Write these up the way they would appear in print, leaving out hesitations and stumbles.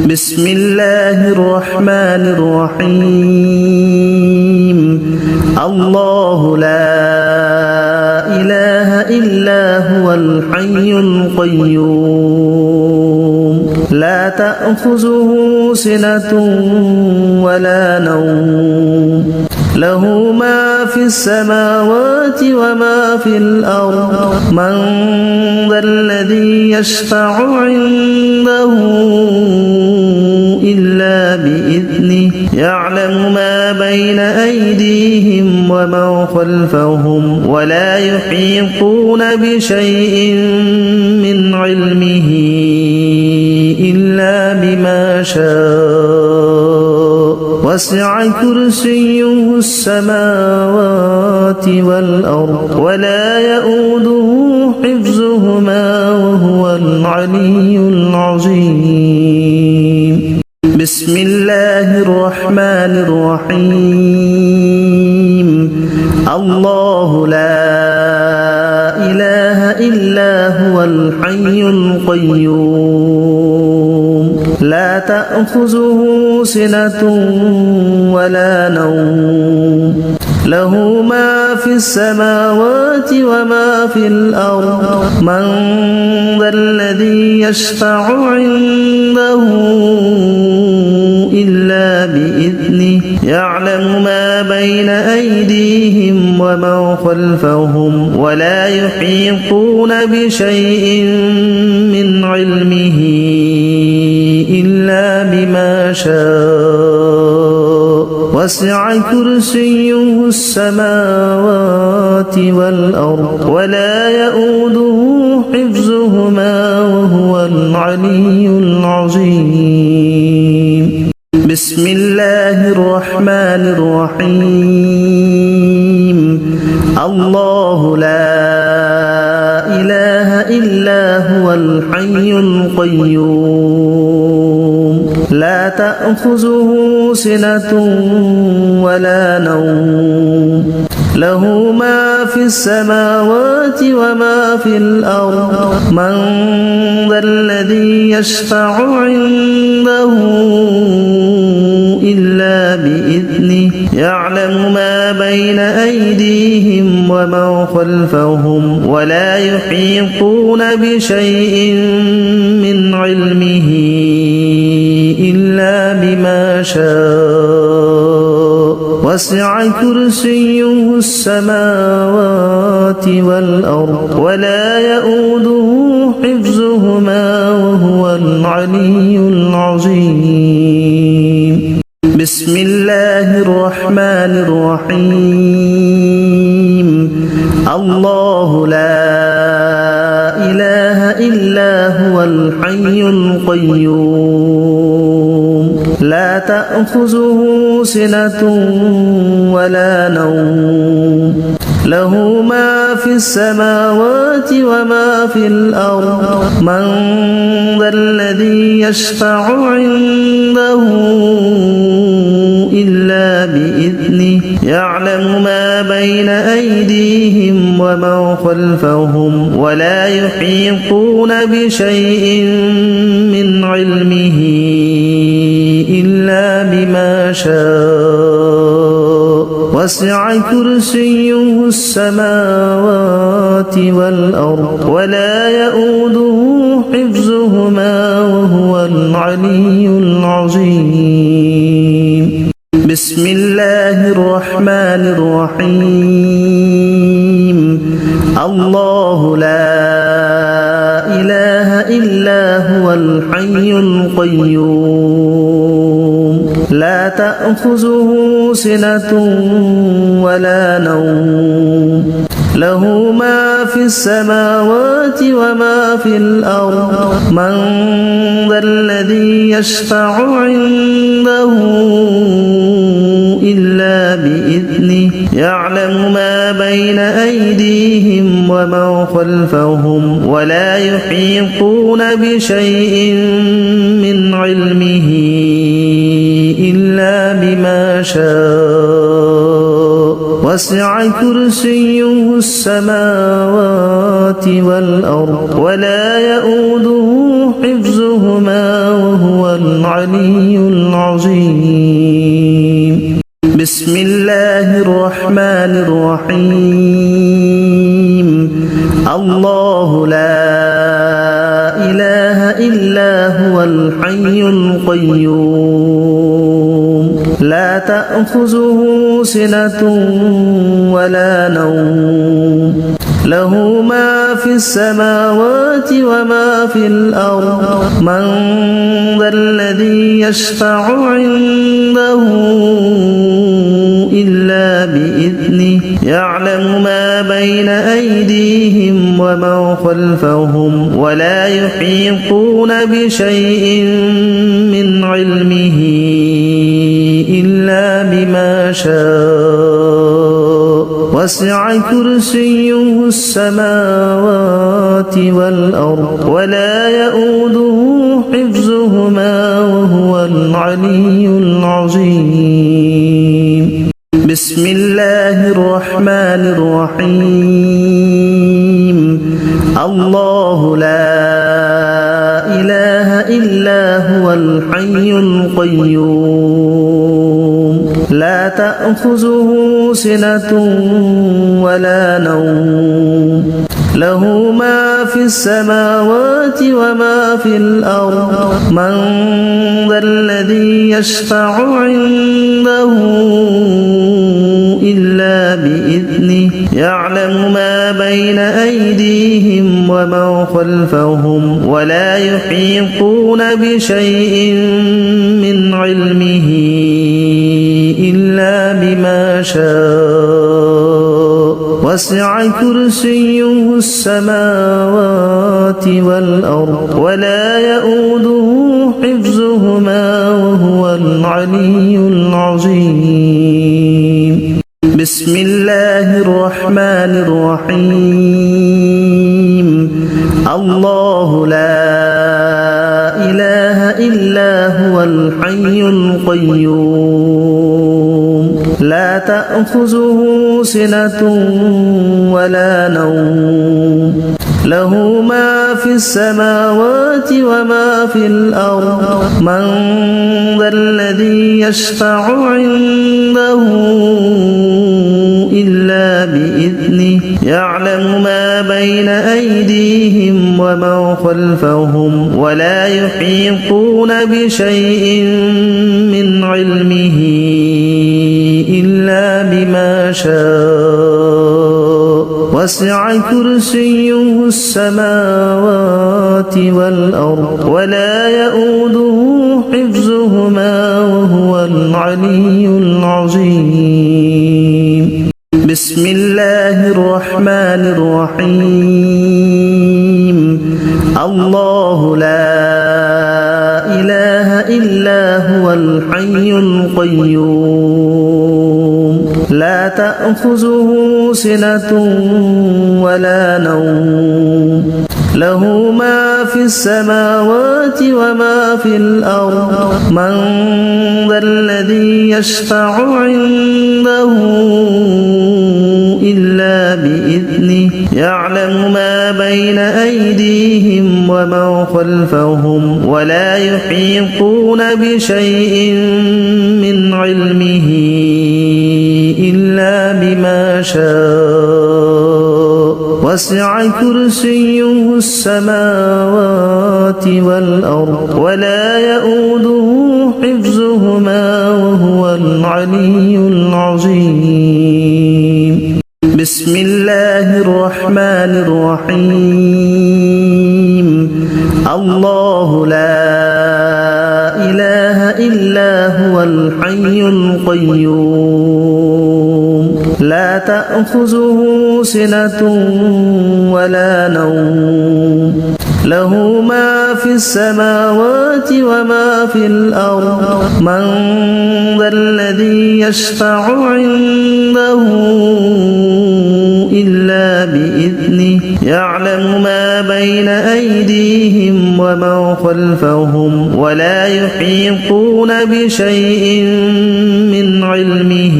بسم الله الرحمن الرحيم الله لا إله إلا هو الحي القيوم لا تأخذه سنة ولا نوم له ما في السماوات وما في الأرض من ذا الذي يشفع عنده إلا بإذنه يعلم ما بين أيديهم وما خلفهم ولا يحيطون بشيء من علمه إلا بما شاء وسع كرسيه السماوات والأرض ولا يؤوده حفظهما وهو العلي العظيم بسم الله الرحمن الرحيم الله لا إله إلا هو الحي القيوم لا تأخذه سنة ولا نوم له ما في السماوات وما في الأرض من ذا الذي يشفع عنده إلا بإذنه يعلم ما بين أيديهم وما خلفهم ولا يحيطون بشيء من علمه إلا بما شاء وسع كرسيه السماوات والأرض ولا يؤوده حفظهما وهو العلي العظيم بسم الله الرحمن الرحيم الله لا إله إلا هو الحي القيوم لا تأخذه سنة ولا نوم له ما في السماوات وما في الأرض من ذا الذي يشفع عنده إلا بإذنه يعلم ما بين أيديهم وما خلفهم ولا يحيطون بشيء من علمه إلا بما شاء وسع كرسيه السماوات والأرض ولا يؤوده حفظهما وهو العلي العظيم بسم الله الرحمن الرحيم الله لا إله إلا هو الحي القيوم لا تأخذه سنة ولا نوم له ما في السماوات وما في الأرض من ذا الذي يشفع عنده إلا بإذنه يعلم ما بين أيديهم وما خلفهم ولا يحيطون بشيء من علمه إلا بما شاء وسع كرسيه السماوات والأرض ولا يؤوده حفظهما وهو العلي العظيم بسم الله الرحمن الرحيم الله لا إله إلا هو الحي القيوم لا تأخذه سنة ولا نوم له ما في السماوات وما في الأرض من ذا الذي يشفع عنده إلا بإذنه يعلم ما بين أيديهم وما خلفهم ولا يحيطون بشيء من علمه إلا بما شاء وسع كرسيه السماوات والأرض ولا يؤوده حفظهما وهو العلي العظيم بسم الله الرحمن الرحيم الله لا إله إلا هو الحي القيوم لا تأخذه سنة ولا نوم له ما في السماوات وما في الأرض من ذا الذي يشفع عنده إلا بإذنه يعلم ما بين أيديهم وما خلفهم ولا يحيطون بشيء من علمه إلا بما شاء وسع كرسيه السماوات والأرض ولا يؤوده حفظهما وهو العلي العظيم بسم الله الرحمن الرحيم الله لا إله إلا هو الحي القيوم لا تأخذه سنة ولا نوم له ما في السماوات وما في الأرض من ذا الذي يشفع عنده إلا بإذنه يعلم ما بين أيديهم وما خلفهم ولا يحيطون بشيء من علمه إلا بما شاء وسع كرسيه السماوات والأرض ولا يؤوده حفظهما وهو العلي العظيم بسم الله الرحمن الرحيم الله لا إله إلا هو الحي القيوم لا تأخذه سنة ولا نوم له ما في السماوات وما في الأرض من ذا الذي يشفع عنده إلا بإذنه يعلم ما بين أيديهم وما خلفهم ولا يحيطون بشيء من علمه إلا بما شاء وسع كرسيه السماوات والأرض ولا يؤوده حفظهما وهو العلي العظيم بسم الله الرحمن الرحيم الله لا إله إلا هو الحي القيوم لا تأخذه سنة ولا نوم له ما في السماوات وما في الأرض من ذا الذي يشفع عنده إلا بإذنه يعلم ما بين أيديهم وما خلفهم ولا يحيطون بشيء من علمه إلا بما شاء وسع كرسيه السماوات والأرض ولا يؤوده حفظهما وهو العلي العظيم بسم الله الرحمن الرحيم الله لا إله إلا هو الحي القيوم لا تأخذه سنة ولا نوم له ما في السماوات وما في الأرض من ذا الذي يشفع عنده إلا بإذنه يعلم ما بين أيديهم وما خلفهم ولا يحيطون بشيء من علمه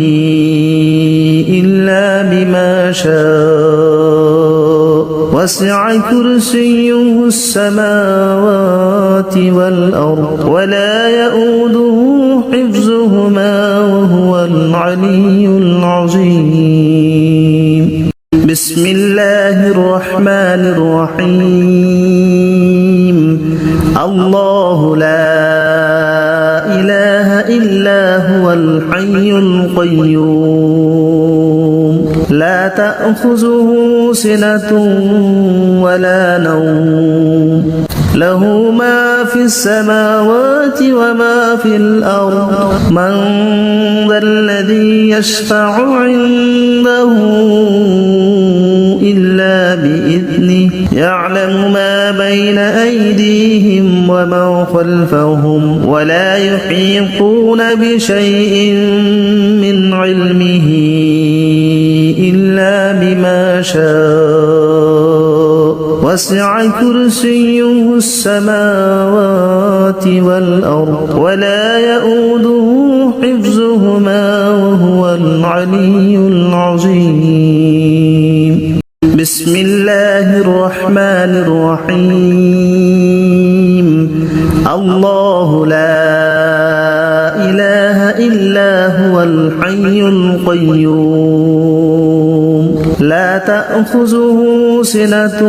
إلا بما شاء وسع كرسيه السماوات والأرض ولا يؤوده حفظهما وهو العلي العظيم. بسم الله الرحمن الرحيم. الله لا إله إلا هو الحي القيوم لا تأخذه سنة ولا نوم له ما في السماوات وما في الأرض من ذا الذي يشفع عنده إلا بإذنه يعلم ما بين أيديهم وما خلفهم ولا يحيطون بشيء من علمه إلا بما شاء وسع كرسيه السماوات والأرض ولا يؤوده حفظهما وهو العلي العظيم. بسم الله الرحمن الرحيم. الله لا إله إلا هو الحي القيوم لا تأخذه سنة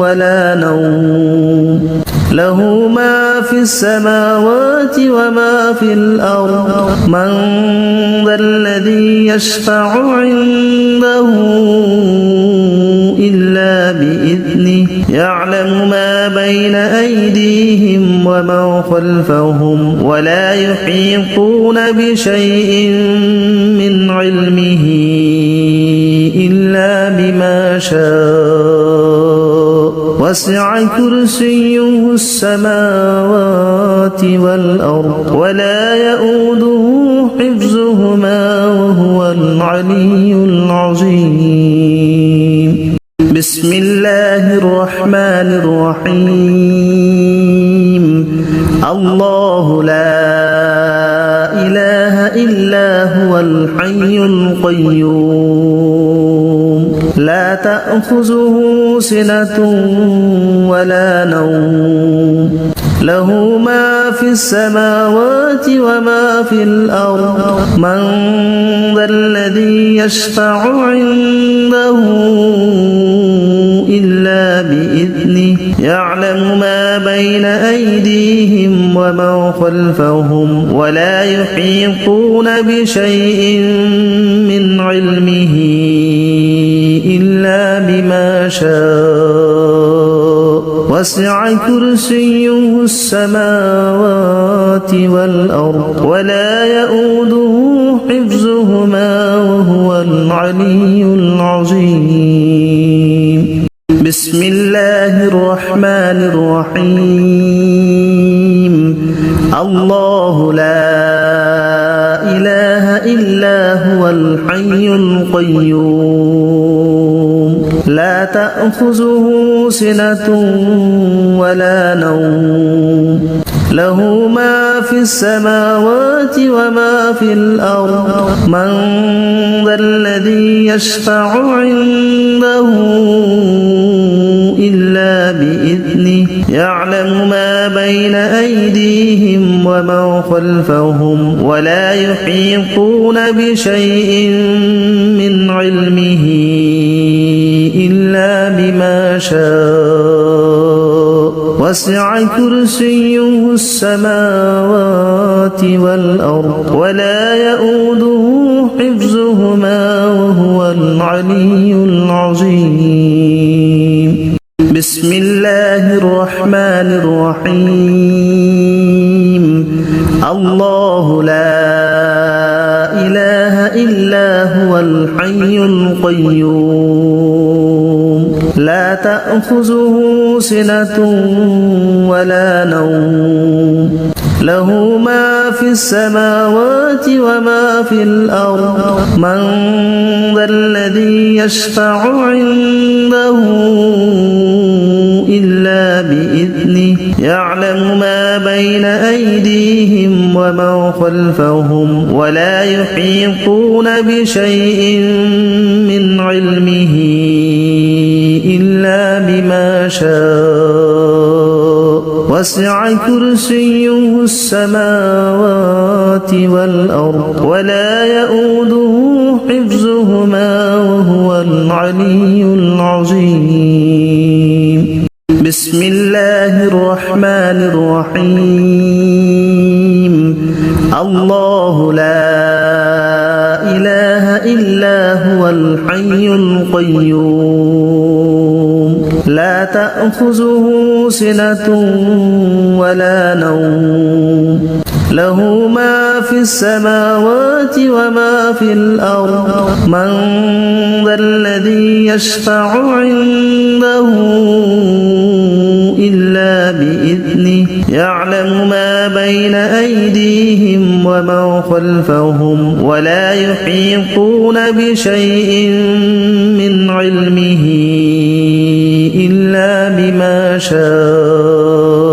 ولا نوم له ما في السماوات وما في الأرض من ذا الذي يشفع عنده إلا بإذنه يعلم ما بين أيديهم وما خلفهم ولا يحيطون بشيء من علمه إلا بما شاء وسع كرسيه السماوات والأرض ولا يؤوده حفظهما وهو العلي العظيم. بسم الله الرحمن الرحيم. الله لا إله إلا هو الحي القيوم لا تأخذه سنة ولا نوم له ما في السماوات وما في الأرض من ذا الذي يشفع عنده إلا بإذنه يعلم ما بين أيديهم وما خلفهم ولا يحيطون بشيء من علمه إلا بما شاء وسع كرسيه السماوات والأرض ولا يؤوده حفظهما وهو العلي العظيم. بسم الله الرحمن الرحيم. الله لا إله إلا هو الحي القيوم لا تأخذه سنة ولا نوم له ما في السماوات وما في الأرض من ذا الذي يشفع عنده إلا بإذنه يعلم ما بين أيديهم وما خلفهم ولا يحيطون بشيء من علمه إلا بما شاء وسع كرسيه السماوات والأرض ولا يؤوده حفظهما وهو العلي العظيم. بسم الله الرحمن الرحيم. الله لا إله إلا هو الحي القيوم لا تأخذه سنة ولا نوم له ما في السماوات وما في الأرض من ذا الذي يشفع عنده إلا بإذنه يعلم ما بين أيديهم وما خلفهم ولا يحيطون بشيء من علمه إلا بما شاء وسع كرسيه السماوات والأرض ولا يؤوده حفظهما وهو العلي العظيم. بسم الله الرحمن الرحيم. الله لا إله إلا هو الحي القيوم لا تأخذه سنة ولا نوم له ما في السماوات وما في الأرض من ذا الذي يشفع عنده إلا بإذنه يعلم ما بين أيديهم وما خلفهم ولا يحيطون بشيء من علمه إلا شاء وسع كرسيه السماوات والأرض ولا يؤوده حفظهما وهو العلي العظيم بسم الله الرحمن الرحيم الله لا إله إلا هو الحي القيوم لا تأخذه سنة ولا نوم له ما في السماوات وما في الأرض من ذا الذي يشفع عنده إلا بإذنه يعلم ما بين أيديهم وما خلفهم ولا يحيطون بشيء من علمه إلا بما شاء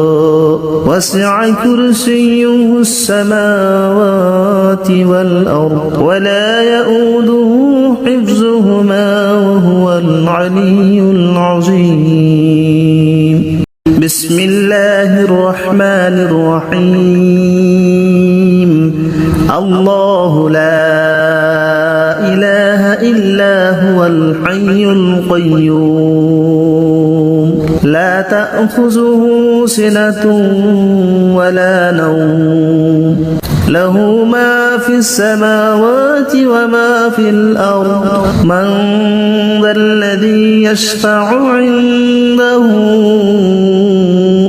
وسع كرسيه السماوات والأرض ولا يؤوده حفظهما وهو العلي العظيم بسم الله الرحمن الرحيم الله لا إله إلا هو الحي القيوم لا تأخذه سنة ولا نوم له ما في السماوات وما في الأرض من ذا الذي يشفع عنده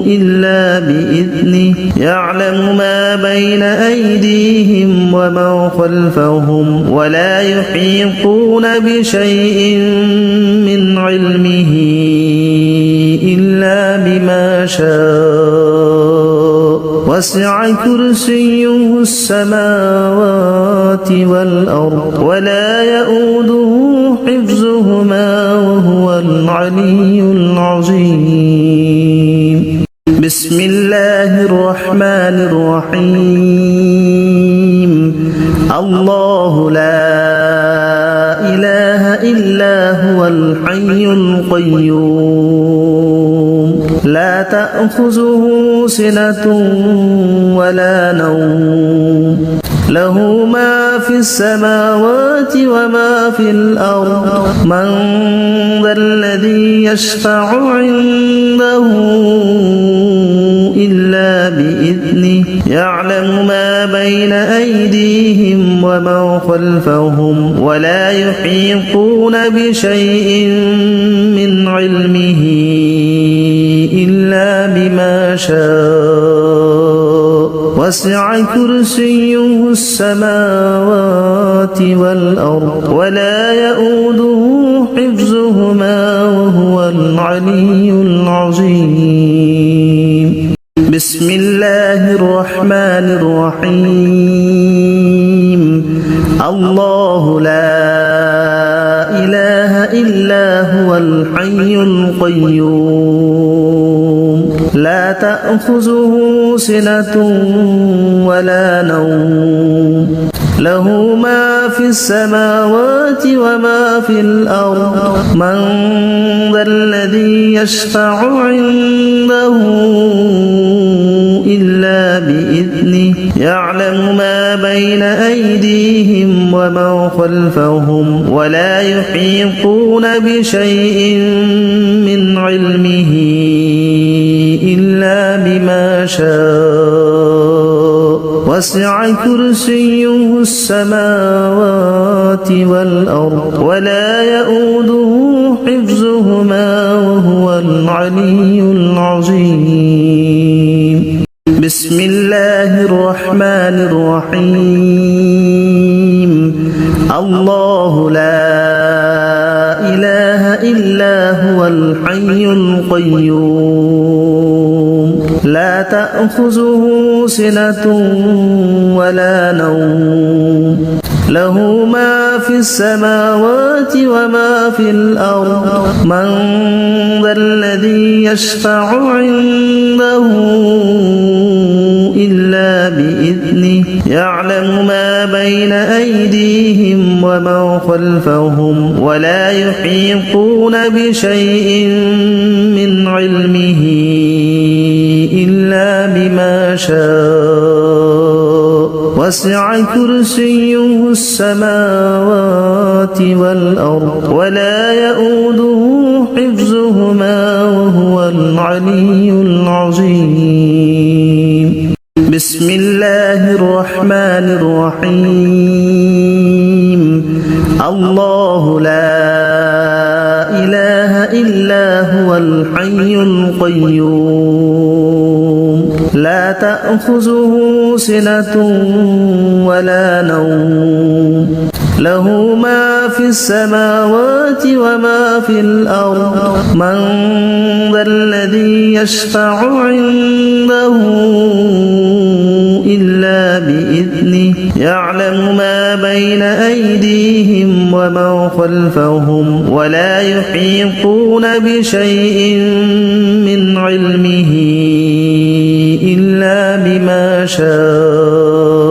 إلا بإذنه يعلم ما بين أيديهم وما خلفهم ولا يحيطون بشيء من علمه إلا بما شاء وسع كرسيه السماوات والأرض ولا يؤوده حفظهما وهو العلي العظيم بسم الله الرحمن الرحيم الله لا إله إلا هو الحي القيوم لا تأخذه سنة ولا نوم له ما في السماوات وما في الأرض من ذا الذي يشفع عنده إلا بإذنه يعلم ما بين أيديهم وما خلفهم ولا يحيطون بشيء من علمه إلا بما شاء وسع كرسيه السماوات والأرض ولا يؤوده حفظهما وهو العلي العظيم بسم الله الرحمن الرحيم الله لا إله إلا هو الحي القيوم لا تأخذه سنة ولا نوم له ما في السماوات وما في الأرض من ذا الذي يشفع عنده إلا بإذنه يعلم ما بين أيديهم وما خلفهم ولا يحيطون بشيء من علمه إلا بما شاء وسع كرسيه السماوات والأرض ولا يؤوده حفظهما وهو العلي العظيم بسم الله الرحمن الرحيم الله لا إله إلا هو الحي القيوم لا تأخذه سنة ولا نوم له ما في السماوات وما في الأرض من ذا الذي يشفع عنده إلا بإذنه يعلم ما بين أيديهم ومن خلفهم ولا يحيطون بشيء من علمه إلا بما شاء وسع كرسيه السماوات والأرض ولا يؤوده حفظهما وهو العلي العظيم بسم الله الرحمن الرحيم الله لا إله إلا هو الحي القيوم لا تأخذه سنة ولا نوم له ما في السماوات وما في الأرض من ذا الذي يشفع عنده إلا بإذنه يعلم ما بين أيديهم ومن خلفهم ولا يحيطون بشيء من علمه إلا بما شاء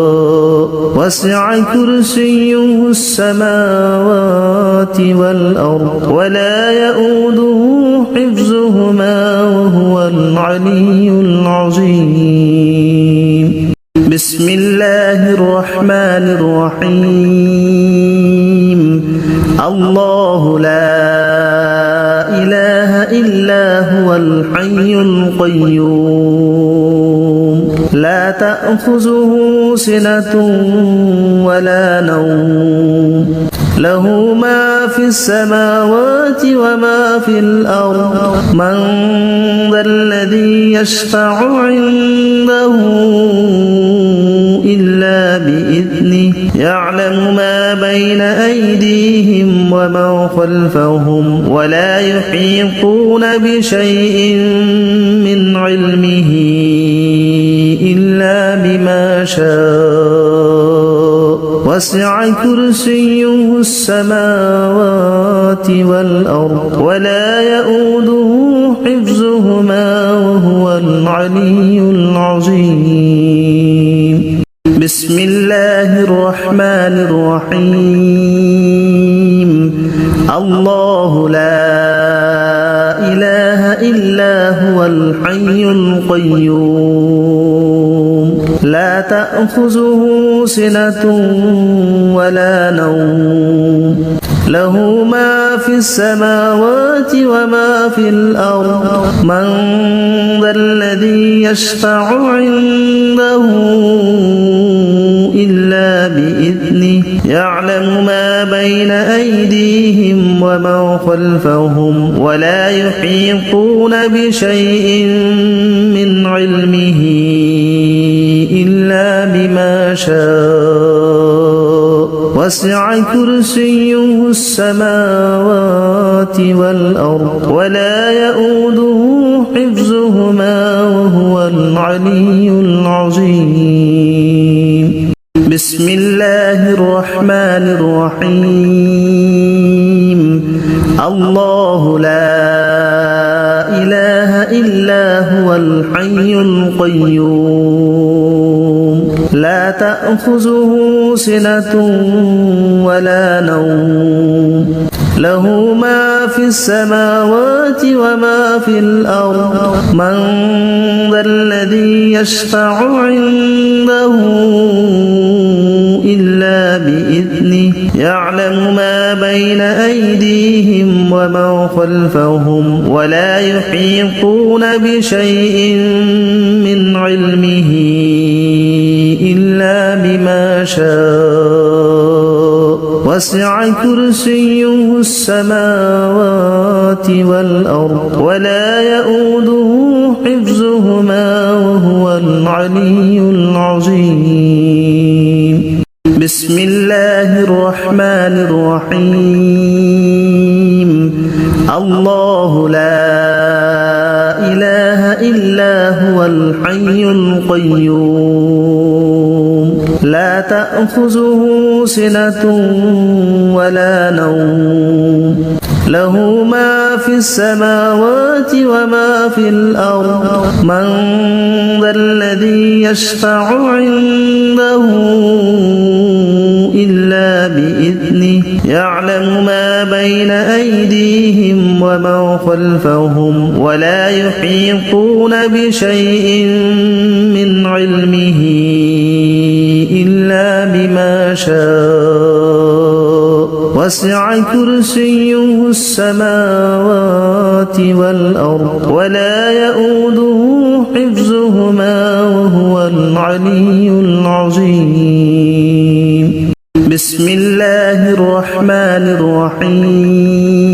وسع كرسيه السماوات والأرض ولا يؤوده حفظهما وهو العلي العظيم بسم الله الرحمن الرحيم الله لا إله إلا هو الحي القيوم لا تأخذه سنة ولا نوم له ما في السماوات وما في الأرض من ذا الذي يشفع عنده إلا بإذنه يعلم ما بين أيديهم ومن خلفهم ولا يحيطون بشيء من علمه إلا بما شاء وسع كرسيه السماوات والأرض ولا يؤوده حفظهما وهو العلي العظيم بسم الله الرحمن الرحيم الله لا إله إلا هو الحي القيوم لا تأخذه سنة ولا نوم له ما في السماوات وما في الأرض من ذا الذي يشفع عنده إلا بإذنه يعلم ما بين أيديهم ومن خلفهم ولا يحيطون بشيء من علمه إلا بما شاء وسع كرسيه السماوات والأرض ولا يؤوده حفظهما وهو العلي العظيم بسم الله الرحمن الرحيم الله لا إله إلا هو الحي القيوم لا تأخذه سنة ولا نوم له ما في السماوات وما في الأرض من ذا الذي يشفع عنده إلا بإذنه يعلم ما بين أيديهم ومن خلفهم ولا يحيطون بشيء من علمه إلا بما شاء وسع كرسيه السماوات والأرض ولا يؤوده حفظهما وهو العلي العظيم بسم الله الرحمن الرحيم الله لا إله إلا هو الحي القيوم لا تأخذه سنة ولا نوم له ما في السماوات وما في الأرض من ذا الذي يشفع عنده إلا بإذنه يعلم ما بين أيديهم وما خلفهم ولا يحيطون بشيء من علمه إلا بما شاء وسع كرسيه السماوات والأرض ولا يؤوده حفظهما وهو العلي العظيم بسم الله الرحمن الرحيم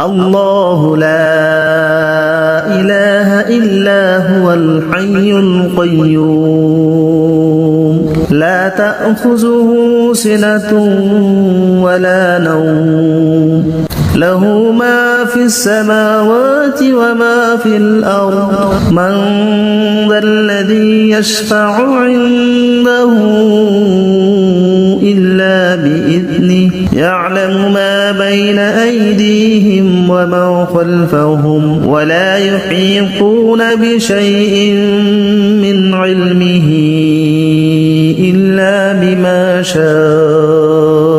الله لا إله إلا هو الحي القيوم لا تأخذه سنة ولا نوم له ما في السماوات وما في الأرض من ذا الذي يشفع عنده إلا بإذنه يعلم ما بين أيديهم وما خلفهم ولا يحيطون بشيء من علمه إلا بما شاء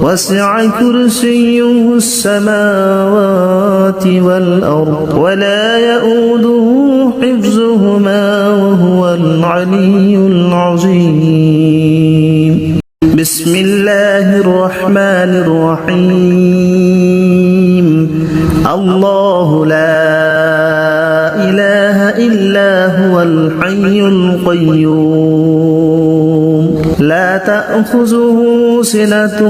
وسع كرسيه السماوات والأرض ولا يؤوده حفظهما وهو العلي العظيم بسم الله الرحمن الرحيم الله لا إله إلا هو الحي القيوم لا تأخذه سنة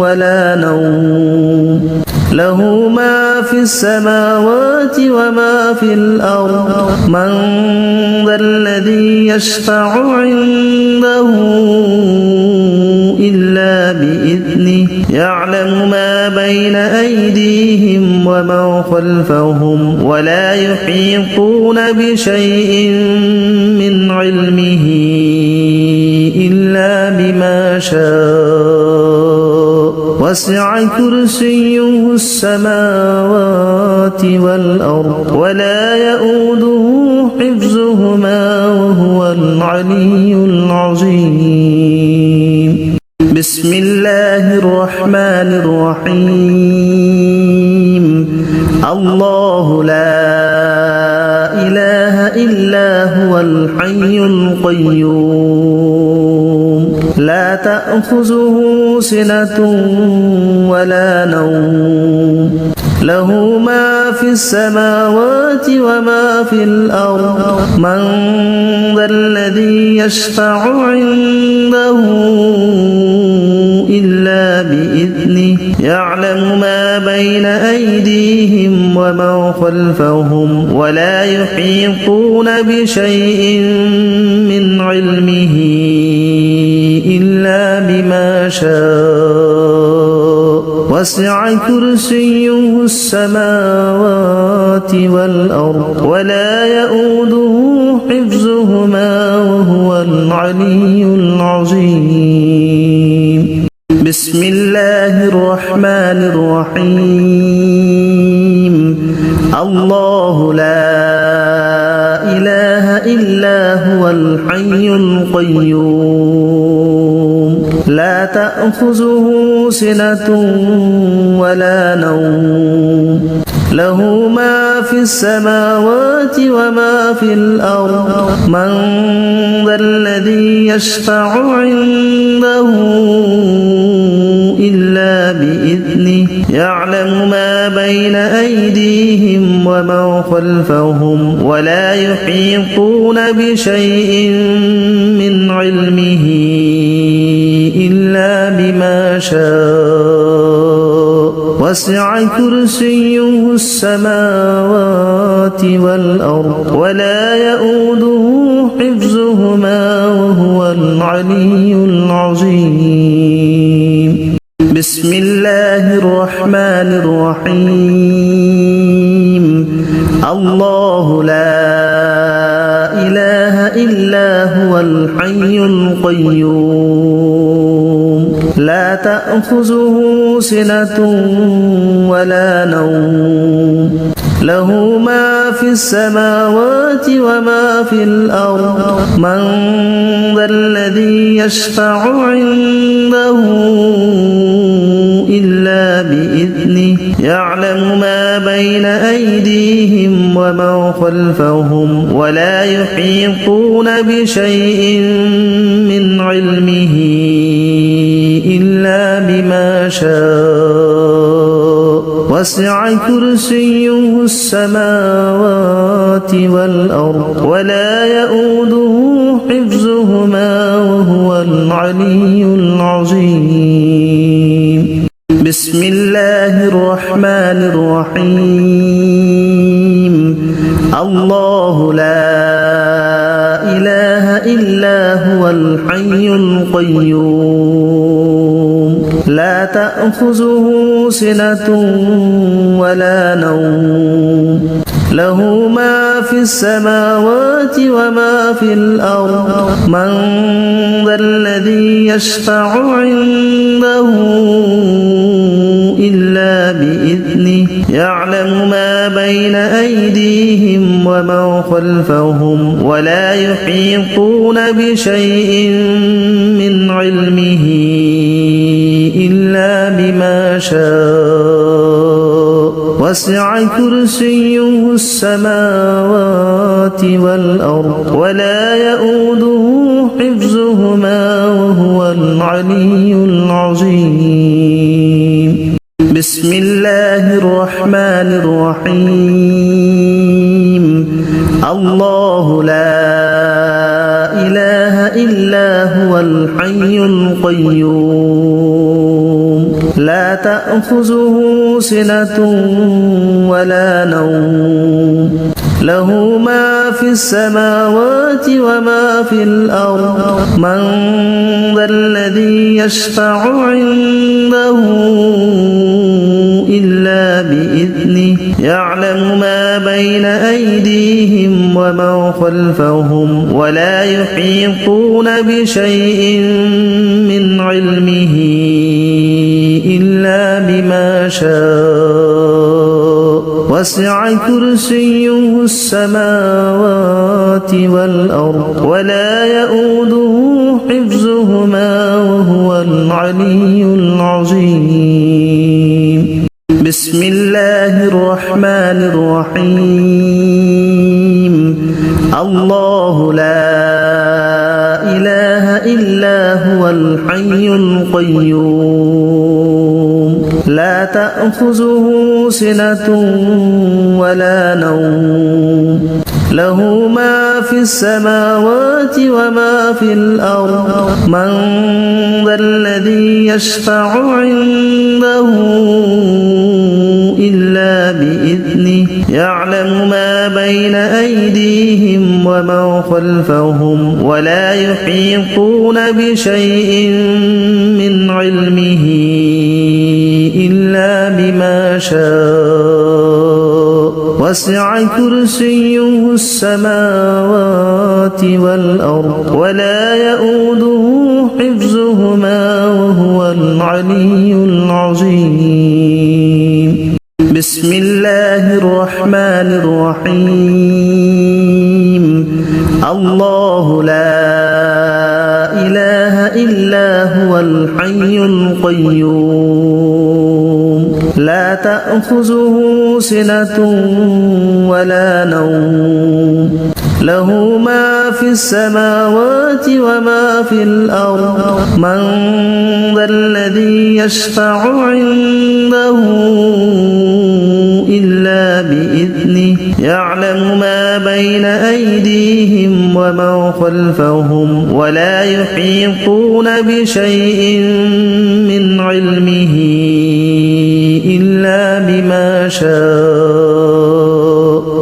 ولا نوم له ما في السماوات وما في الأرض من ذا الذي يشفع عنده إلا بإذنه يعلم ما بين أيديهم وما خلفهم ولا يحيطون بشيء من علمه إلا بما شاء وسع كرسيه السماوات والأرض ولا يؤوده حفظهما وهو العلي العظيم بسم الله الرحمن الرحيم الله لا إله إلا هو الحي القيوم لا تأخذه سنة ولا نوم له ما في السماوات وما في الأرض من ذا الذي يشفع عنده إلا بإذنه يعلم ما بين أيديهم وما خلفهم ولا يحيطون بشيء من علمه إلا بما شاء وسع كرسيه السماوات والأرض ولا يؤوده حفظهما وهو العلي العظيم بسم الله الرحمن الرحيم الله لا إله إلا هو الحي القيوم لا تأخذه سنة ولا نوم له ما في السماوات وما في الأرض من ذا الذي يشفع عنده إلا بإذنه يعلم ما بين أيديهم وما خلفهم ولا يحيطون بشيء من علمه إلا بما شاء وسع كرسيه السماوات والأرض ولا يؤوده حفظهما وهو العلي العظيم بسم الله الرحمن الرحيم الله لا إله إلا هو الحي القيوم لا تأخذه سنة ولا نوم له ما في السماوات وما في الأرض من ذا الذي يشفع عنده إلا بإذنه يعلم ما بين أيديهم وما خلفهم ولا يحيطون بشيء من علمه إلا بما شاء وسع كرسيه السماوات والأرض ولا يؤوده حفظهما وهو العلي العظيم بسم الله الرحمن الرحيم الله لا إله إلا هو الحي القيوم لا تأخذه سنة ولا نوم له ما في السماوات وما في الأرض من ذا الذي يشفع عنده إلا بإذنه يعلم ما بين أيديهم وما خلفهم ولا يحيطون بشيء من علمه إلا بما شاء وسع كرسيه السماوات والأرض ولا يؤوده حفظهما وهو العلي العظيم بسم الله الرحمن الرحيم الله لا إله إلا هو الحي القيوم لا تأخذه سنة ولا نوم له ما في السماوات وما في الأرض من ذا الذي يشفع عنده إلا بإذنه يعلم ما بين أيديهم وما خلفهم ولا يحيطون بشيء من علمه إلا بما شاء وسع كرسيه السماوات والأرض ولا يؤوده حفظهما وهو العلي العظيم بسم الله الرحمن الرحيم الله لا إله إلا هو الحي القيوم لا تأخذه سنة ولا نوم له ما في السماوات وما في الأرض من ذا الذي يشفع عنده إلا بإذنه يعلم ما بين أيديهم وما خلفهم ولا يحيطون بشيء من علمه إلا بما شاء وسع كرسيه السماوات والأرض ولا يؤوده حفظهما وهو العلي العظيم بسم الله الرحمن الرحيم الله لا إله إلا هو الحي القيوم لا تأخذه سنة ولا نوم له ما في السماوات وما في الأرض من ذا الذي يشفع عنده إلا بإذنه يعلم ما بين أيديهم وما خلفهم ولا يحيطون بشيء من علمه إلا بما شاء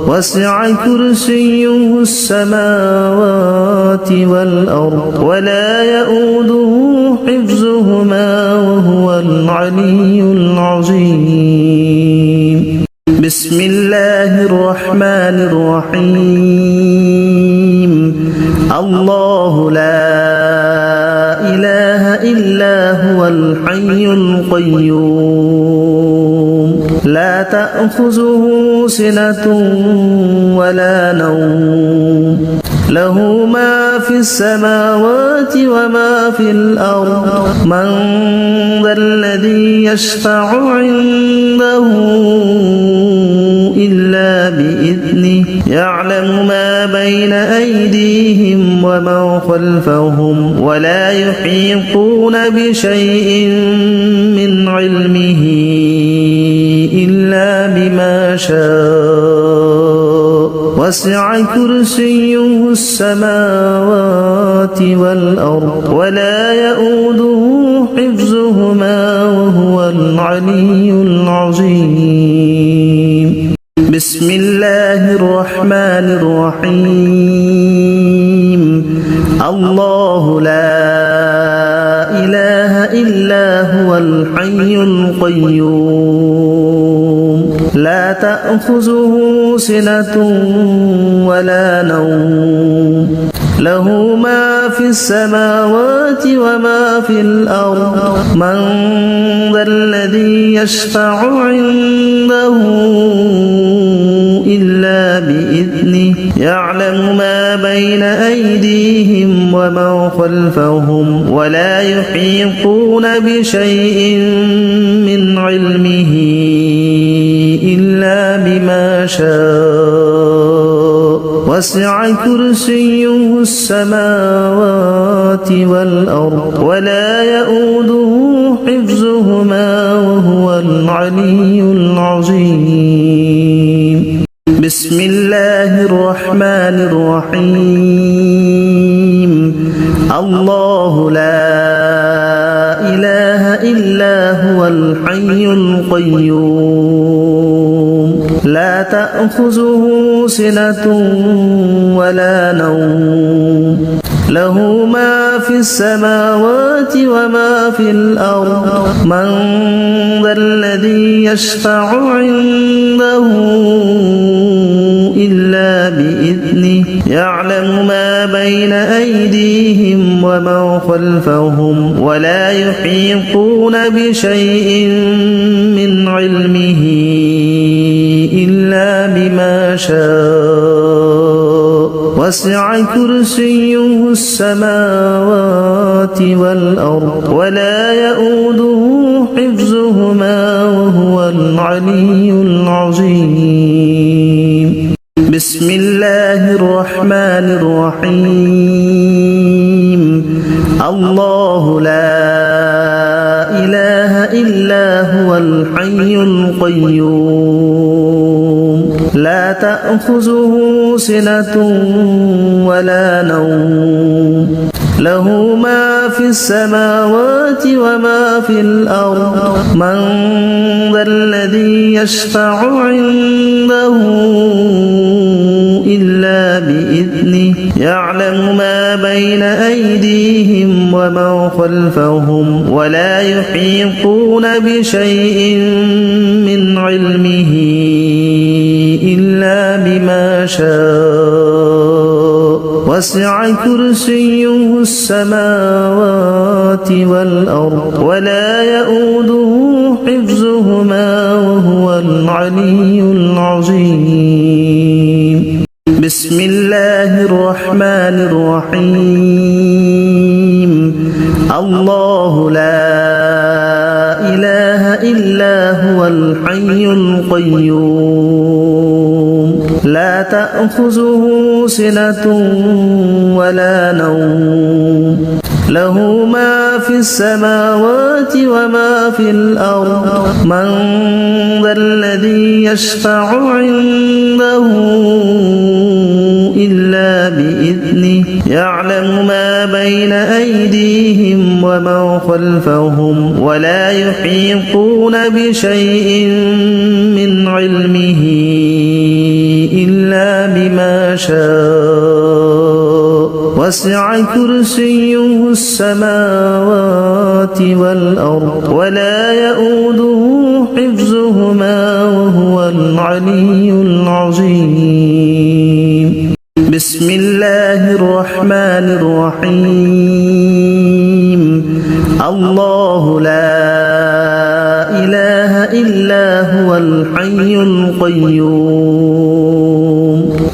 وسع كرسيه السماوات والأرض ولا يؤوده حفظهما وهو العلي العظيم بسم الله الرحمن الرحيم الله لا إله إلا هو الحي القيوم لا تأخذه سنة ولا نوم له ما في السماوات وما في الأرض من ذا الذي يشفع عنده إلا بإذنه يعلم ما بين أيديهم وما خلفهم ولا يحيطون بشيء من علمه إلا بما شاء وسع كرسيه السماوات والأرض ولا يؤوده حفظهما وهو العلي العظيم بسم الله الرحمن الرحيم الله لا إله إلا هو الحي القيوم لا تأخذه سنة ولا نوم له ما في السماوات وما في الأرض من ذا الذي يشفع عنده إلا بإذنه يعلم ما بين أيديهم وما خلفهم ولا يحيطون بشيء من علمه إلا بما شاء وسع كرسيه السماوات والأرض ولا يؤوده حفظهما وهو العلي العظيم بسم الله الرحمن الرحيم الله لا إله إلا هو الحي القيوم لا تأخذه سنة ولا نوم له ما في السماوات وما في الأرض من ذا الذي يشفع عنده إلا بإذنه يعلم ما بين أيديهم وما خلفهم ولا يحيطون بشيء من علمه إلا بما شاء وسع كرسيه السماوات والأرض ولا يؤوده حفظهما وهو العلي العظيم بسم الله الرحمن الرحيم الله لا إله إلا هو الحي القيوم لا تأخذه سنة ولا نوم له ما في السماوات وما في الأرض من ذا الذي يشفع عنده إلا بإذنه يعلم ما بين أيديهم وما خلفهم ولا يحيطون بشيء من علمه إلا بما شاء وسع كرسيه السماوات والأرض ولا يؤوده حفظهما وهو العلي العظيم بسم الله الرحمن الرحيم الله لا إله إلا هو الحي القيوم لا تأخذه سنة ولا نوم له ما في السماوات وما في الأرض من ذا الذي يشفع عنده إلا بإذنه يعلم ما بين أيديهم وما خلفهم ولا يحيطون بشيء من علمه إلا بما شاء وسع كرسيه السماوات والأرض ولا يؤوده حفظهما وهو العلي العظيم بسم الله الرحمن الرحيم الله لا إله إلا هو الحي القيوم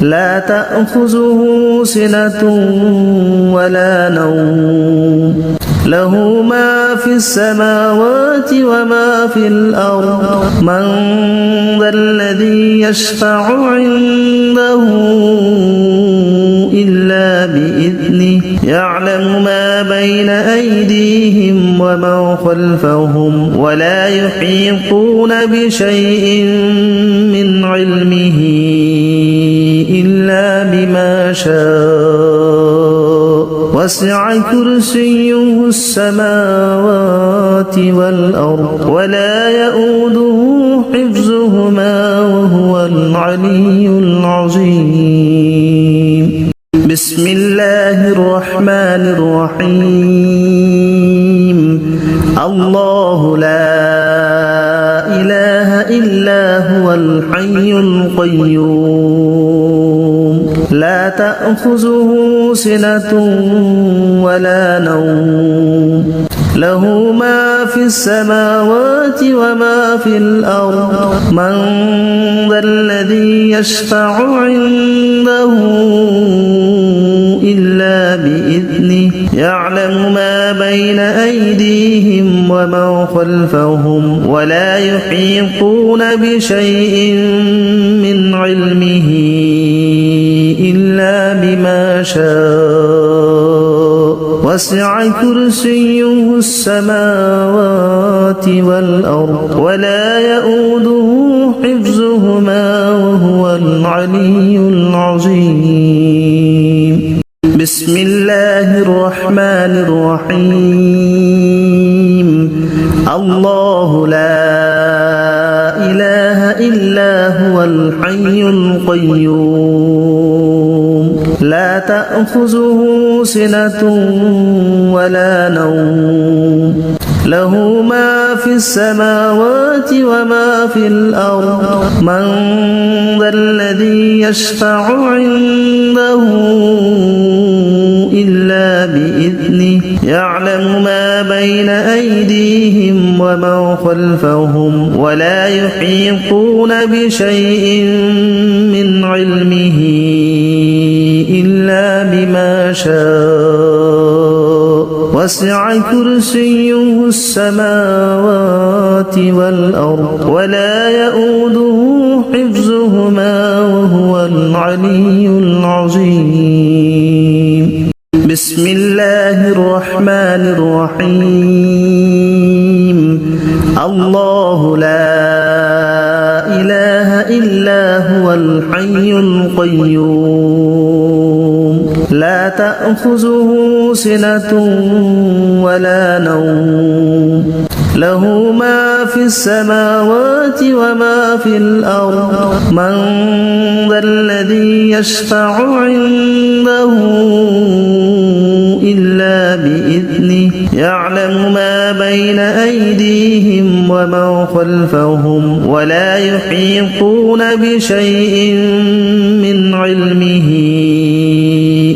لا تأخذه سنة ولا نوم له ما في السماوات وما في الأرض من ذا الذي يشفع عنده إلا بإذنه يعلم ما بين أيديهم وما خلفهم ولا يحيطون بشيء من علمه إلا بما شاء وسع كرسيه السماوات والأرض ولا يؤوده حفظهما وهو العلي العظيم بسم الله الرحمن الرحيم الله لا إله إلا هو الحي القيوم لا تأخذه سنة ولا نوم له ما في السماوات وما في الأرض من ذا الذي يشفع عنده إلا بإذنه يعلم ما بين أيديهم وما خلفهم ولا يحيطون بشيء من علمه إلا بما شاء وسع كرسيه السماوات والأرض ولا يؤوده حفظهما وهو العلي العظيم بسم الله الرحمن الرحيم الله لا إله إلا هو الحي القيوم لا تأخذه سنة ولا نوم له ما في السماوات وما في الأرض من ذا الذي يشفع عنده إلا بإذنه يعلم ما بين أيديهم وما خلفهم ولا يحيطون بشيء من علمه إلا بما شاء وسع كرسيه السماوات والأرض ولا يؤوده حفظهما وهو العلي العظيم بسم الله الرحمن الرحيم الله لا إله إلا هو الحي القيوم لا تأخذه سنة ولا نوم له ما في السماوات وما في الأرض من ذا الذي يشفع عنده إلا بإذنه يعلم ما بين أيديهم وما خلفهم ولا يحيطون بشيء من علمه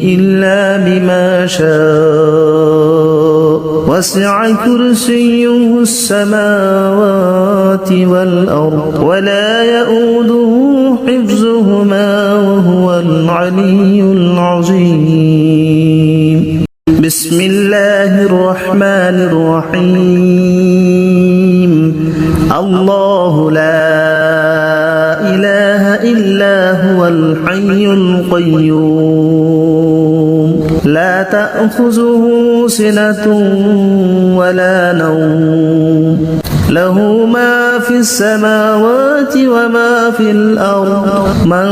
إلا بما شاء وسع كرسيه السماوات والأرض ولا يؤوده حفظهما وهو العلي العظيم بسم الله الرحمن الرحيم الله لا إله إلا هو الحي القيوم لا تأخذه سنة ولا نوم له ما في السماوات وما في الأرض من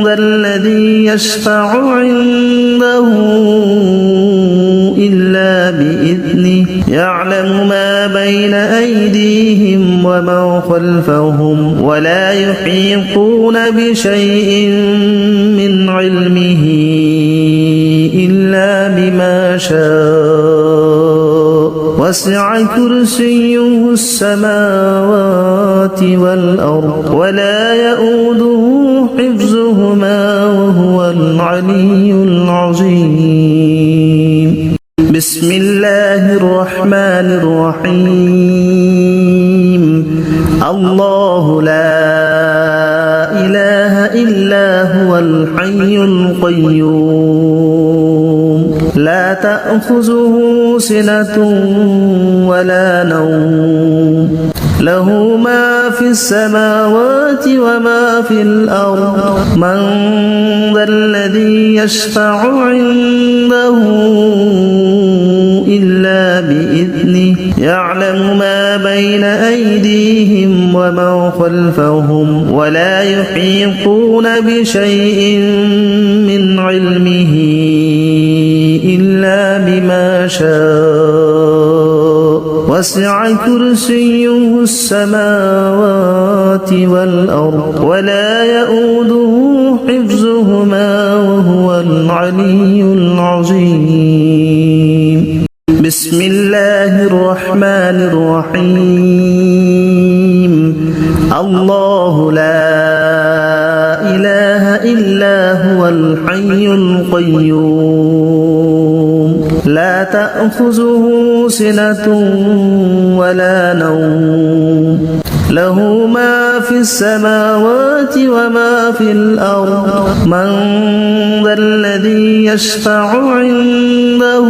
ذا الذي يشفع عنده إلا بإذنه يعلم ما بين أيديهم وما خلفهم ولا يحيطون بشيء من علمه إلا بما شاء وسع كرسيه السماوات والأرض ولا يؤوده حفظهما وهو العلي العظيم بسم الله الرحمن الرحيم الله لا إله إلا هو الحي القيوم لا تأخذه سنة ولا نوم له ما في السماوات وما في الأرض من ذا الذي يشفع عنده إلا بإذنه يعلم ما بين أيديهم وما خلفهم ولا يحيطون بشيء من علمه إلا بما شاء وسع كرسيه السماوات والأرض ولا يؤوده حفظهما وهو العلي العظيم بسم الله الرحمن الرحيم الله لا إله إلا هو الحي القيوم لا تأخذه سنة ولا نوم له ما في السماوات وما في الأرض من ذا الذي يشفع عنده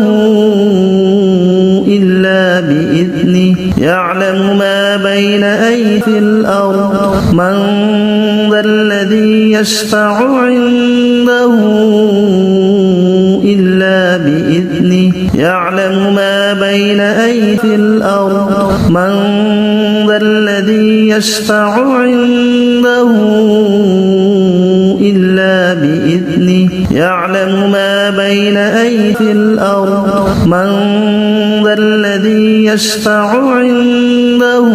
إلا بإذنه يعلم ما بين أيدي الأرض من ذا الذي يشفع عنده إلا بإذنه يعلم ما بين أيدي الأرض من ذا الذي يشفع عنده إلا بإذنه يعلم ما بين أيدي الأرض من ذا الذي يشفع عنده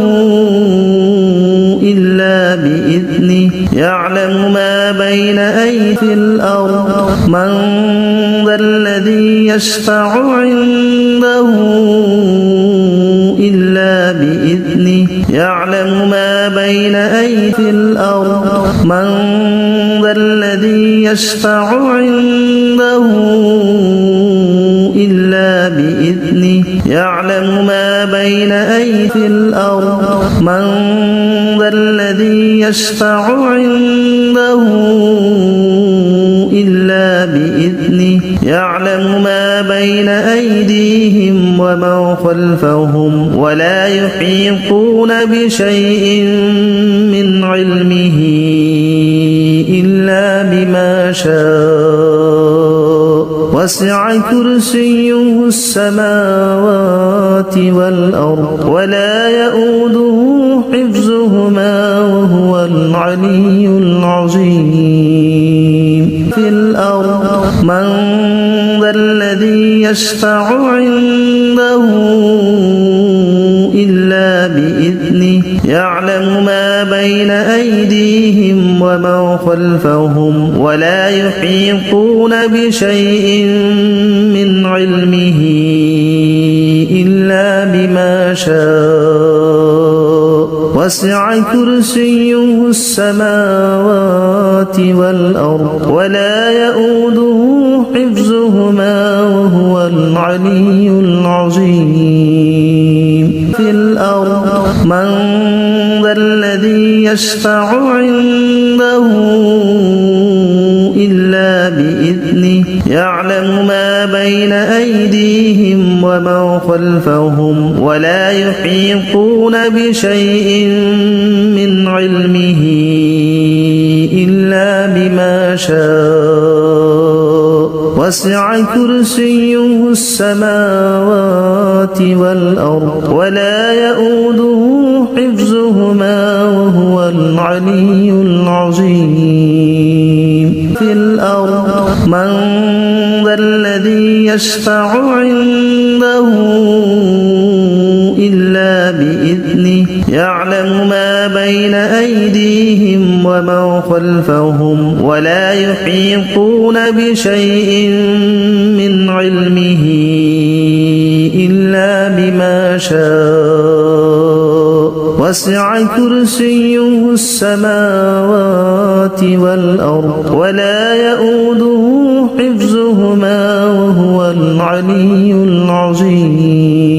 إلا بإذنه يعلم ما بين أيدي الأرض من ذا الذي يشفع عنده إلا بإذنه يعلم ما بين أيدي الأرض من ذا الذي يشفع عنده إلا بإذنه يعلم ما بين أيدي الأرض من ذا الذي يشفع عنده إلا بإذنه يعلم ما بين أيديهم وما خلفهم ولا يحيطون بشيء من علمه إلا بما شاء وسع كرسيه السماوات والأرض ولا يؤوده حفظهما وهو العلي العظيم في الأرض من ذا الذي يشفع عنده إلا بإذنه يعلم ما بين أيديهم وما خلفهم ولا يحيطون بشيء من علمه إلا بما شاء وسع كرسيه السماوات والأرض ولا يؤوده حفظهما وهو العلي العظيم في الأرض من ذا الذي يشفع عنده إلا بإذنه يعلم ما بين أيديهم وما خلفهم ولا يحيطون بشيء من علمه إلا بما شاء وسع كرسيه السماوات والأرض ولا يؤوده حفظهما وهو العلي العظيم في الأرض من ذا الذي يشفع عنده إلا بإذنه يعلم ما بين أيديهم وما خلفهم ولا يحيطون بشيء من علمه إلا بما شاء وسع كرسيه السماوات والأرض ولا يؤوده حفظهما وهو العلي العظيم